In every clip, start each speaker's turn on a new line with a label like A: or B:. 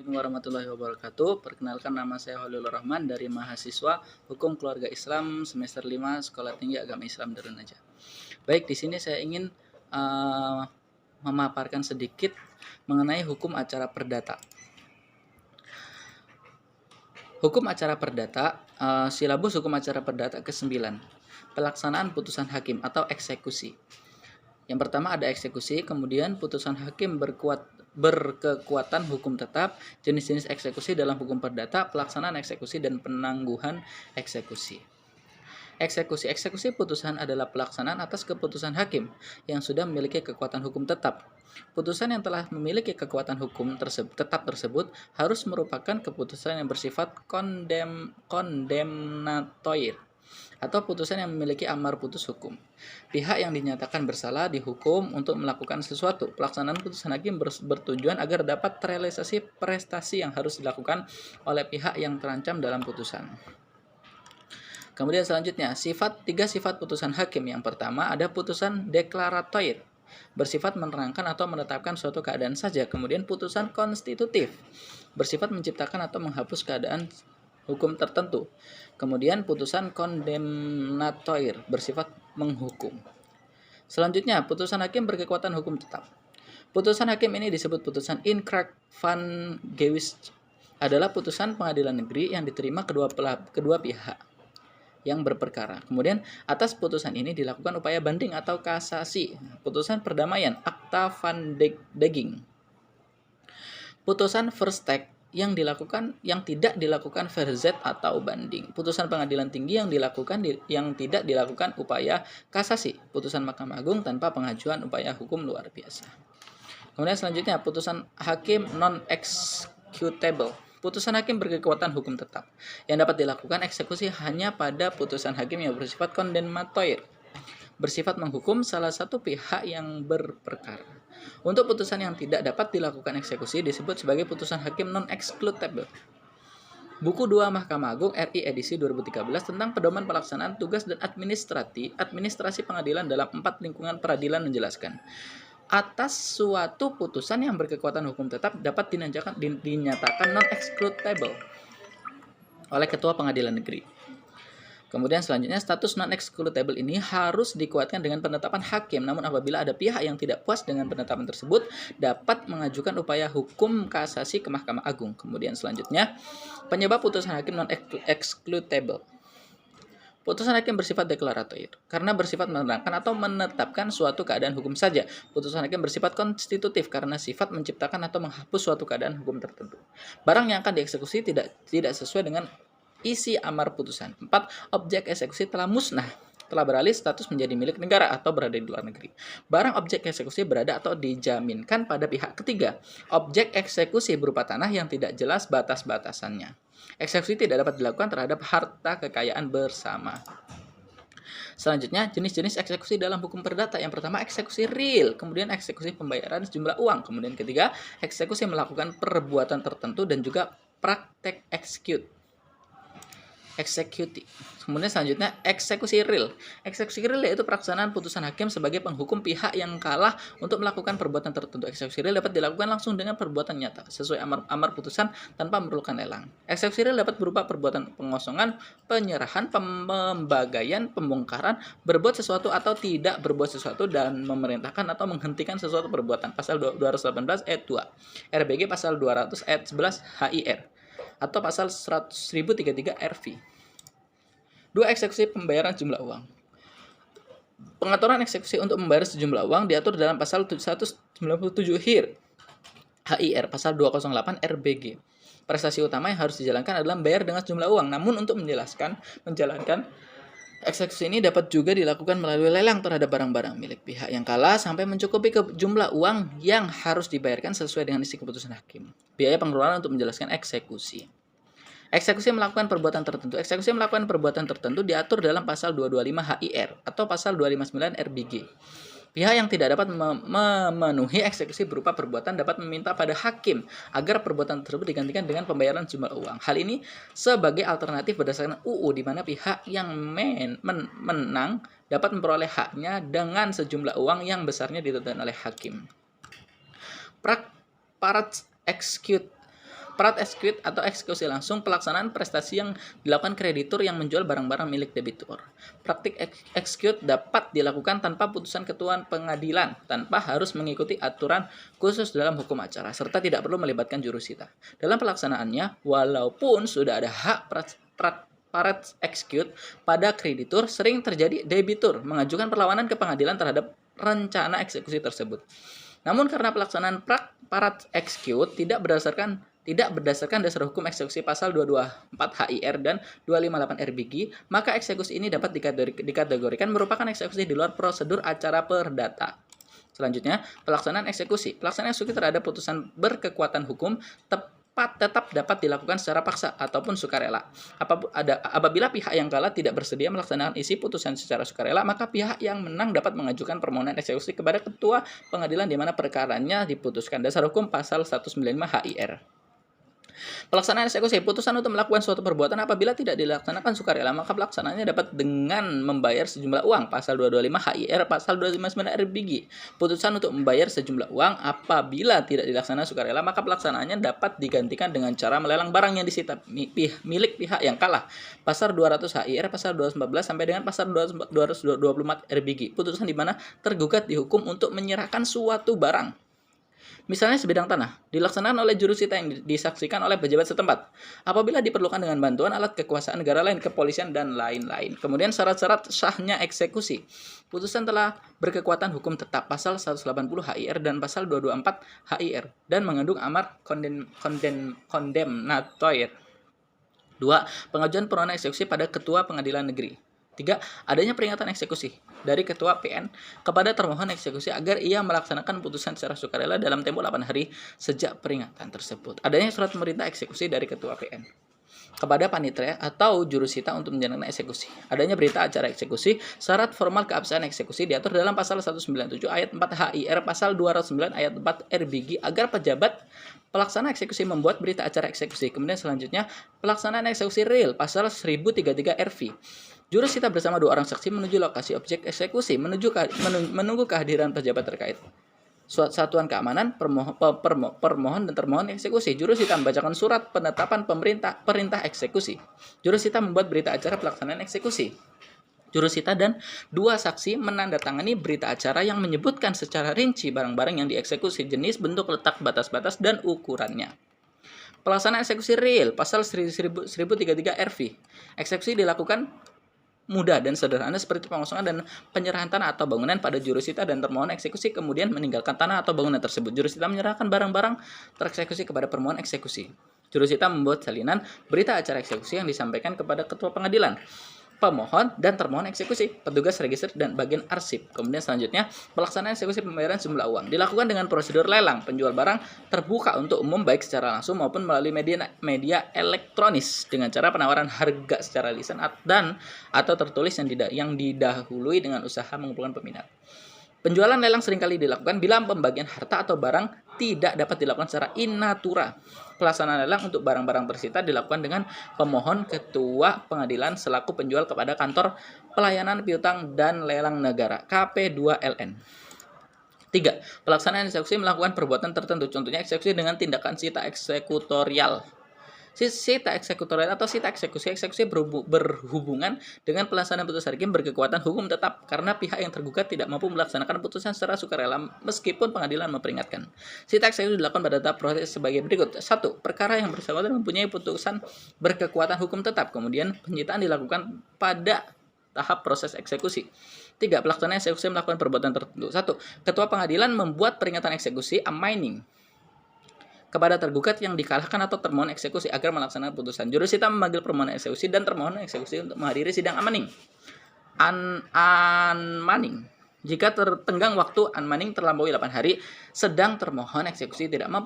A: Assalamualaikum warahmatullahi wabarakatuh. Perkenalkan, nama saya Holilur Rahman dari mahasiswa Hukum Keluarga Islam semester 5 Sekolah Tinggi Agama Islam Darunaja. Baik, di sini saya ingin memaparkan sedikit mengenai hukum acara perdata. Hukum acara perdata, silabus hukum acara perdata ke-9. Pelaksanaan putusan hakim atau eksekusi. Yang pertama ada eksekusi, kemudian putusan hakim berkekuatan hukum tetap, jenis-jenis eksekusi dalam hukum perdata, pelaksanaan eksekusi, dan penangguhan eksekusi. Eksekusi putusan adalah pelaksanaan atas keputusan hakim yang sudah memiliki kekuatan hukum tetap. Putusan yang telah memiliki kekuatan hukum tetap tersebut harus merupakan keputusan yang bersifat kondemnatoir atau putusan yang memiliki amar putus hukum. Pihak yang dinyatakan bersalah dihukum untuk melakukan sesuatu. Pelaksanaan putusan hakim bertujuan agar dapat terrealisasi prestasi yang harus dilakukan oleh pihak yang terancam dalam putusan. Kemudian selanjutnya, tiga sifat putusan hakim. Yang pertama ada putusan deklaratoir, bersifat menerangkan atau menetapkan suatu keadaan saja. Kemudian putusan konstitutif, bersifat menciptakan atau menghapus keadaan hukum tertentu. Kemudian putusan kondemnatoir, bersifat menghukum. Selanjutnya, putusan hakim berkekuatan hukum tetap. Putusan hakim ini disebut putusan inkrag van gewicht, adalah putusan pengadilan negeri yang diterima kedua pihak yang berperkara. Kemudian atas putusan ini dilakukan upaya banding atau kasasi. Putusan perdamaian, akta van deging. Putusan verstek yang tidak dilakukan verzet atau banding. Putusan pengadilan tinggi yang tidak dilakukan upaya kasasi. Putusan Mahkamah Agung tanpa pengajuan upaya hukum luar biasa. Kemudian selanjutnya putusan hakim non executable. Putusan hakim berkekuatan hukum tetap yang dapat dilakukan eksekusi hanya pada putusan hakim yang bersifat kondemnatoir, bersifat menghukum salah satu pihak yang berperkara. Untuk putusan yang tidak dapat dilakukan eksekusi disebut sebagai putusan hakim non-executable. Buku 2 Mahkamah Agung RI edisi 2013 tentang pedoman pelaksanaan tugas dan administrasi pengadilan dalam 4 lingkungan peradilan menjelaskan, atas suatu putusan yang berkekuatan hukum tetap dapat dinyatakan non-executable oleh Ketua Pengadilan Negeri. Kemudian selanjutnya, status non-executable ini harus dikuatkan dengan penetapan hakim. Namun apabila ada pihak yang tidak puas dengan penetapan tersebut, dapat mengajukan upaya hukum kasasi ke Mahkamah Agung. Kemudian selanjutnya, penyebab putusan hakim non-executable. Putusan hakim bersifat deklaratoir karena bersifat menerangkan atau menetapkan suatu keadaan hukum saja. Putusan hakim bersifat konstitutif karena sifat menciptakan atau menghapus suatu keadaan hukum tertentu. Barang yang akan dieksekusi tidak sesuai dengan isi amar putusan. 4. Objek eksekusi telah musnah, telah beralih status menjadi milik negara atau berada di luar negeri. Barang objek eksekusi berada atau dijaminkan pada pihak ketiga. Objek eksekusi berupa tanah yang tidak jelas batas-batasannya. Eksekusi tidak dapat dilakukan terhadap harta kekayaan bersama. Selanjutnya, jenis-jenis eksekusi dalam hukum perdata. Yang pertama, eksekusi real, kemudian eksekusi pembayaran sejumlah uang, kemudian ketiga, eksekusi melakukan perbuatan tertentu dan juga praktek execute. Kemudian selanjutnya, eksekusi real. Eksekusi real yaitu pelaksanaan putusan hakim sebagai penghukum pihak yang kalah untuk melakukan perbuatan tertentu. Eksekusi real dapat dilakukan langsung dengan perbuatan nyata sesuai amar putusan tanpa memerlukan lelang. Eksekusi real dapat berupa perbuatan pengosongan, penyerahan, pembagaian, pembongkaran, berbuat sesuatu atau tidak berbuat sesuatu, dan memerintahkan atau menghentikan sesuatu perbuatan. Pasal 218 ayat 2 RBG, pasal 200 ayat 11 HIR atau pasal 1033 RV. 2. Eksekusi pembayaran sejumlah uang. Pengaturan eksekusi untuk membayar sejumlah uang diatur dalam pasal 197 HIR, pasal 208 RBG. Prestasi utama yang harus dijalankan adalah membayar dengan sejumlah uang. Namun untuk menjalankan eksekusi ini dapat juga dilakukan melalui lelang terhadap barang-barang milik pihak yang kalah sampai mencukupi jumlah uang yang harus dibayarkan sesuai dengan isi keputusan hakim. Biaya pengeluaran untuk menjelaskan eksekusi. Eksekusi melakukan perbuatan tertentu. Eksekusi melakukan perbuatan tertentu diatur dalam pasal 225 HIR atau pasal 259 RBG. Pihak yang tidak dapat memenuhi eksekusi berupa perbuatan dapat meminta pada hakim agar perbuatan tersebut digantikan dengan pembayaran jumlah uang. Hal ini sebagai alternatif berdasarkan UU, di mana pihak yang menang dapat memperoleh haknya dengan sejumlah uang yang besarnya ditentukan oleh hakim. Parat execute Part execute atau eksekusi langsung, pelaksanaan prestasi yang dilakukan kreditur yang menjual barang-barang milik debitur. Praktik execute dapat dilakukan tanpa putusan ketua pengadilan, tanpa harus mengikuti aturan khusus dalam hukum acara, serta tidak perlu melibatkan jurusita. Dalam pelaksanaannya, walaupun sudah ada hak part execute pada kreditur, sering terjadi debitur mengajukan perlawanan ke pengadilan terhadap rencana eksekusi tersebut. Namun karena pelaksanaan part execute tidak berdasarkan dasar hukum eksekusi pasal 224 HIR dan 258 RBG, maka eksekusi ini dapat dikategorikan merupakan eksekusi di luar prosedur acara perdata. Selanjutnya, pelaksanaan eksekusi. Pelaksanaan eksekusi terhadap putusan berkekuatan hukum tetap dapat dilakukan secara paksa ataupun sukarela. Apabila pihak yang kalah tidak bersedia melaksanakan isi putusan secara sukarela, maka pihak yang menang dapat mengajukan permohonan eksekusi kepada ketua pengadilan di mana perkaranya diputuskan. Dasar hukum pasal 195 HIR. Pelaksanaan eksekusi. Putusan untuk melakukan suatu perbuatan apabila tidak dilaksanakan sukarela, maka pelaksanaannya dapat dengan membayar sejumlah uang. Pasal 225 HIR, pasal 259 RBG. Putusan untuk membayar sejumlah uang apabila tidak dilaksanakan sukarela, maka pelaksanaannya dapat digantikan dengan cara melelang barang yang disita milik pihak yang kalah. Pasal 200 HIR, pasal 214 sampai dengan pasal 224 RBG. Putusan di mana tergugat dihukum untuk menyerahkan suatu barang. Misalnya sebidang tanah, dilaksanakan oleh jurusita yang disaksikan oleh pejabat setempat. Apabila diperlukan dengan bantuan alat kekuasaan negara lain, kepolisian, dan lain-lain. Kemudian syarat-syarat sahnya eksekusi. Putusan telah berkekuatan hukum tetap pasal 180 HIR dan pasal 224 HIR dan mengandung amar condemnatoir. 2. Pengajuan permohonan eksekusi pada ketua pengadilan negeri. 3. Adanya peringatan eksekusi dari ketua PN kepada termohon eksekusi agar ia melaksanakan putusan secara sukarela dalam tempo 8 hari sejak peringatan tersebut. Adanya surat pemerintah eksekusi dari ketua PN kepada panitia atau jurusita untuk menjalankan eksekusi. Adanya berita acara eksekusi, syarat formal keabsahan eksekusi diatur dalam pasal 197 ayat 4 HIR, pasal 209 ayat 4 RBG agar pejabat pelaksana eksekusi membuat berita acara eksekusi. Kemudian selanjutnya, pelaksanaan eksekusi real, pasal 1033 RV. Jurusita bersama 2 orang saksi menuju lokasi objek eksekusi, menunggu kehadiran pejabat terkait. Satuan keamanan, permohon dan termohon eksekusi. Jurusita membacakan surat penetapan perintah eksekusi. Jurusita membuat berita acara pelaksanaan eksekusi. Jurusita dan 2 saksi menandatangani berita acara yang menyebutkan secara rinci barang-barang yang dieksekusi, jenis, bentuk, letak, batas-batas, dan ukurannya. Pelaksanaan eksekusi real, pasal 1033 RV. Eksekusi dilakukan mudah dan sederhana seperti pengosongan dan penyerahan tanah atau bangunan pada jurusita dan termohon eksekusi kemudian meninggalkan tanah atau bangunan tersebut. Jurusita menyerahkan barang-barang tereksekusi kepada permohon eksekusi. Jurusita membuat salinan berita acara eksekusi yang disampaikan kepada ketua pengadilan, pemohon dan termohon eksekusi, petugas register dan bagian arsip. Kemudian selanjutnya, pelaksanaan eksekusi pembayaran sejumlah uang dilakukan dengan prosedur lelang. Penjual barang terbuka untuk umum baik secara langsung maupun melalui media elektronis dengan cara penawaran harga secara lisan dan atau tertulis yang didahului dengan usaha mengumpulkan peminat. Penjualan lelang seringkali dilakukan bila pembagian harta atau barang tidak dapat dilakukan secara in natura. Pelaksanaan lelang untuk barang-barang tersita dilakukan dengan pemohon ketua pengadilan selaku penjual kepada kantor pelayanan piutang dan lelang negara KP2LN. 3. Pelaksanaan eksekusi melakukan perbuatan tertentu, contohnya eksekusi dengan tindakan sita eksekutorial. Sita eksekutorial atau sita eksekusi berhubungan dengan pelaksanaan putusan hakim berkekuatan hukum tetap karena pihak yang tergugat tidak mampu melaksanakan putusan secara sukarela meskipun pengadilan memperingatkan. Sita eksekusi dilakukan pada tahap proses sebagai berikut. 1. Perkara yang bersangkutan mempunyai putusan berkekuatan hukum tetap. Kemudian penyitaan dilakukan pada tahap proses eksekusi. 3. Pelaksanaan eksekusi melakukan perbuatan tertentu. 1. Ketua pengadilan membuat peringatan eksekusi (ammining) kepada tergugat yang dikalahkan atau termohon eksekusi agar melaksanakan putusan. Jurusita memanggil permohonan eksekusi dan termohon eksekusi untuk menghadiri sidang ammining. Unmanning. Jika tertenggang waktu unmanning terlampaui 8 hari, sedang termohon eksekusi tidak mau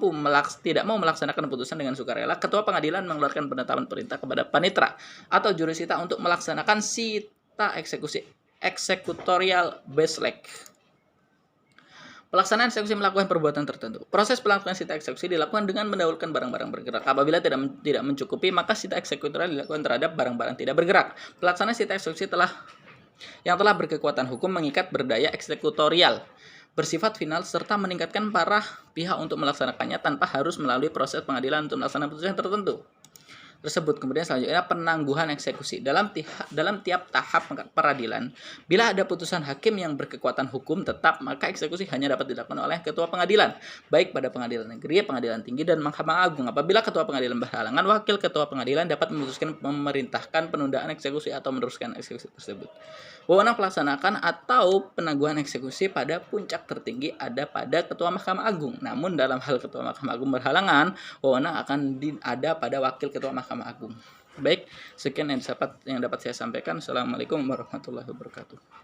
A: melaksanakan putusan dengan sukarela, ketua pengadilan mengeluarkan penetapan perintah kepada panitera atau jurusita untuk melaksanakan sita eksekusi eksekutorial baselek. Pelaksanaan eksekusi melakukan perbuatan tertentu. Proses pelaksanaan sita eksekusi dilakukan dengan mendahulukan barang-barang bergerak. Apabila tidak mencukupi, maka sita eksekutorial dilakukan terhadap barang-barang tidak bergerak. Pelaksanaan sita eksekusi yang telah berkekuatan hukum mengikat berdaya eksekutorial. bersifat final serta meningkatkan para pihak untuk melaksanakannya tanpa harus melalui proses pengadilan untuk melaksanakan putusan tertentu tersebut. Kemudian selanjutnya penangguhan eksekusi. Dalam tiap tahap peradilan, bila ada putusan hakim yang berkekuatan hukum tetap, maka eksekusi hanya dapat dilakukan oleh ketua pengadilan, baik pada pengadilan negeri, pengadilan tinggi, dan Mahkamah Agung. Apabila ketua pengadilan berhalangan, wakil ketua pengadilan dapat memutuskan memerintahkan penundaan eksekusi atau meneruskan eksekusi tersebut. Wewenang pelaksanakan atau penangguhan eksekusi pada puncak tertinggi ada pada Ketua Mahkamah Agung. Namun dalam hal Ketua Mahkamah Agung berhalangan, wewenang akan ada pada Wakil Ketua Mahkamah Agung. Baik, sekian yang dapat saya sampaikan. Assalamualaikum warahmatullahi wabarakatuh.